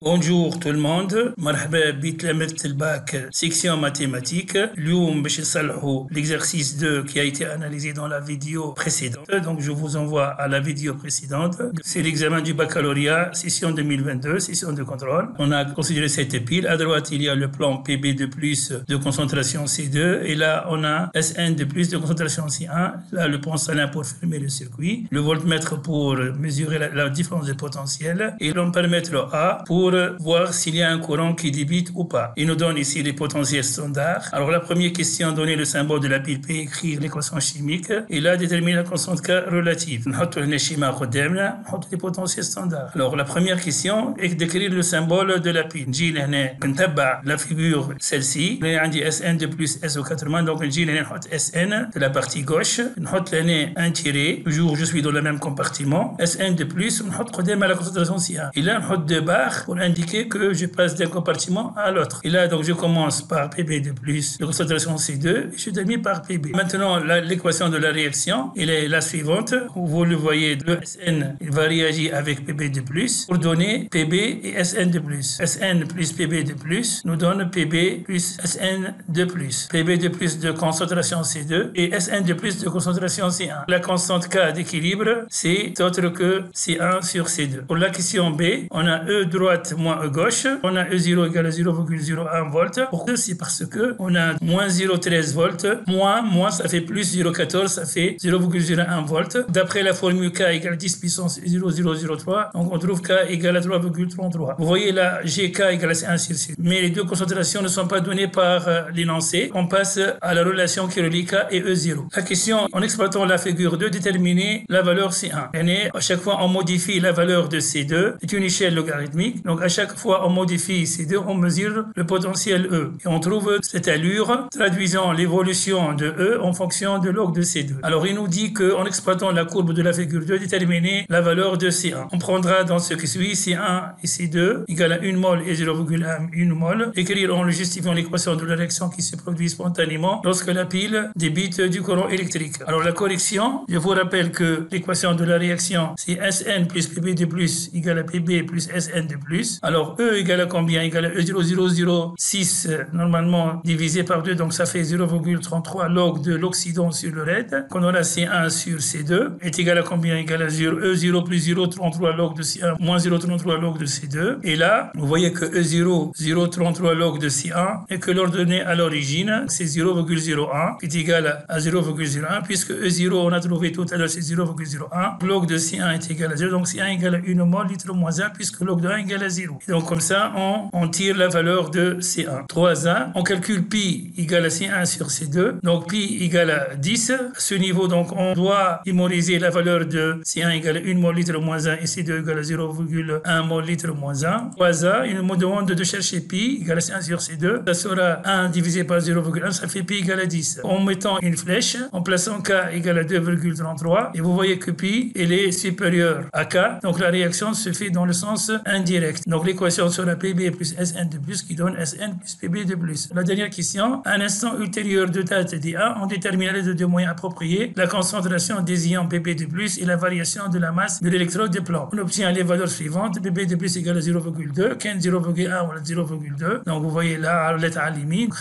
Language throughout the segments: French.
Bonjour tout le monde, مرحبا بتلامذة الباك section mathématiques. اليوم باش نصلحوا l'exercice 2 qui a été analysé dans la vidéo précédente. Donc je vous envoie à la vidéo précédente. C'est l'examen du baccalauréat, session 2022, session de contrôle. On a considéré cette pile. À droite, il y a le plan PB de plus de concentration C2 et là on a SN de plus de concentration C1. Là le point salin pour fermer le circuit, le voltmètre pour mesurer la différence de potentiel et l'ampèremètre A pour voir s'il y a un courant qui débite ou pas. Il nous donne ici les potentiels standards. Alors la première question, donner le symbole de la pile P, écrire l'équation chimique et là déterminer la constante K relative. نحط هنا الشيما قدامنا نحط les potentiels standards. Alors la première question est d'écrire le symbole de la pile. نجي لهنا نتبع la figure celle-ci. هنا عندي SN de plus SO80 donc نجي لهنا نحط SN de la partie gauche. نحط لهنا un tiré. Toujours je suis dans le même compartiment. SN de plus ونحط قدامها la concentration C1. Et là نحط deux barres pour indiquer que je passe d'un compartiment à l'autre. Et là, donc, je commence par PB de plus de concentration C2 et je termine par PB. Maintenant, l'équation de la réaction, elle est la suivante. Vous le voyez, le SN il va réagir avec PB de plus pour donner PB et SN de plus. SN plus PB de plus nous donne PB plus SN de plus. PB de plus de concentration C2 et SN de plus de concentration C1. La constante K d'équilibre, c'est autre que C1 sur C2. Pour la question B, on a E droite moins E gauche, on a E0 égale à 0,01 volts. Pourquoi? C'est parce que on a moins 0,13 volts, moins ça fait plus 0,14, ça fait 0,01 volts. D'après la formule K égale 10 puissance 0,003, donc on trouve K égale à 3,33. Vous voyez là, GK égale à 1 sur 6. Mais les deux concentrations ne sont pas données par l'énoncé. On passe à la relation qui relie K et E0. La question, en exploitant la figure 2, déterminer la valeur C1. Et à chaque fois, on modifie la valeur de C2. C'est une échelle logarithmique. Donc, à chaque fois, on modifie C2, on mesure le potentiel E. Et on trouve cette allure traduisant l'évolution de E en fonction de log de C2. Alors, il nous dit qu'en exploitant la courbe de la figure 2, déterminer la valeur de C1. On prendra dans ce qui suit C1 et C2 égale à 1 mol et 0,1 mol. Écrire en le justifiant l'équation de la réaction qui se produit spontanément lorsque la pile débite du courant électrique. Alors, la correction, je vous rappelle que l'équation de la réaction, c'est SN plus PB de plus égale à PB plus SN de plus. Alors, E égale à combien? Égale à E0006, normalement divisé par 2, donc ça fait 0,33 log de l'oxydant sur le raid. Qu'on aura C1 sur C2 est égal à combien? Égal à 0, E0 plus 0,33 log de C1 moins 0,33 log de C2. Et là, vous voyez que E0, 0,33 log de C1 et que l'ordonnée à l'origine, c'est 0,01 qui est égal à 0,01 puisque E0, on a trouvé tout à l'heure, c'est 0,01. Log de C1 est égal à 0, donc C1 égale à 1 mol litre moins 1 puisque log de 1 égale à 0. Et donc comme ça, on tire la valeur de C1. 3A, on calcule pi égale à C1 sur C2. Donc pi égale à 10. À ce niveau, donc on doit mémoriser la valeur de C1 égale à 1 mol litre moins 1 et C2 égale à 0,1 mol litre moins 1. 3A, il nous demande de chercher pi égale à C1 sur C2. Ça sera 1 divisé par 0,1, ça fait pi égale à 10. En mettant une flèche, en plaçant K égale à 2,33 et vous voyez que pi, elle est supérieure à K. Donc la réaction se fait dans le sens indirect. Donc l'équation sera PB plus SN de plus qui donne SN plus PB de plus. La dernière question, à un instant ultérieur de date D1, on détermine à l'aide de deux moyens appropriés la concentration des ions PB de plus et la variation de la masse de l'électrode de plomb. On obtient les valeurs suivantes, PB de plus égale à 0,2, Ken 0,1 ou 0,2. Donc vous voyez là, l'état limite,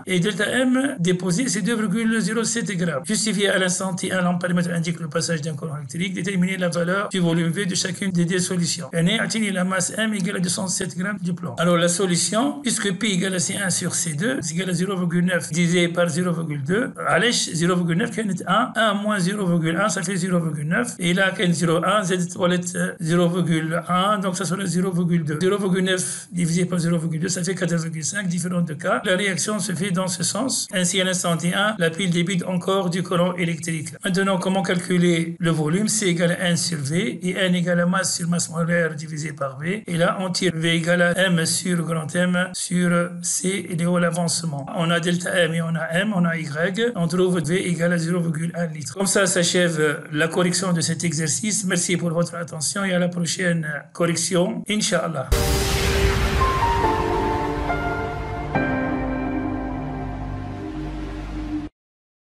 et delta M déposé c'est 2,07 grammes. Justifié à l'instant T1, l'ampèremètre indique le passage d'un courant électrique, déterminer la valeur du volume V de chacune des deux solutions. Et la masse M égale à 207 grammes du plomb. Alors la solution, puisque P égale à C1 sur C2, c'est égal à 0,9 divisé par 0,2, allèche 0,9 qui est 1 moins 0,1, ça fait 0,9. Et là, qui est 0,1, Z toilette 0,1, donc ça sera 0,2. 0,9 divisé par 0,2, ça fait 4,5, différent de cas. La réaction se fait dans ce sens. Ainsi, à l'instant T1, la pile débite encore du courant électrique. Maintenant, comment calculer le volume? C égale à 1 sur V et N égale à masse sur masse molaire divisé par V. Et là, on tire V égale à M sur grand M sur C et l'avancement. On a delta M et on a M, on a Y. On trouve V égale à 0,1 litre. Comme ça s'achève la correction de cet exercice. Merci pour votre attention et à la prochaine correction. Inch'Allah.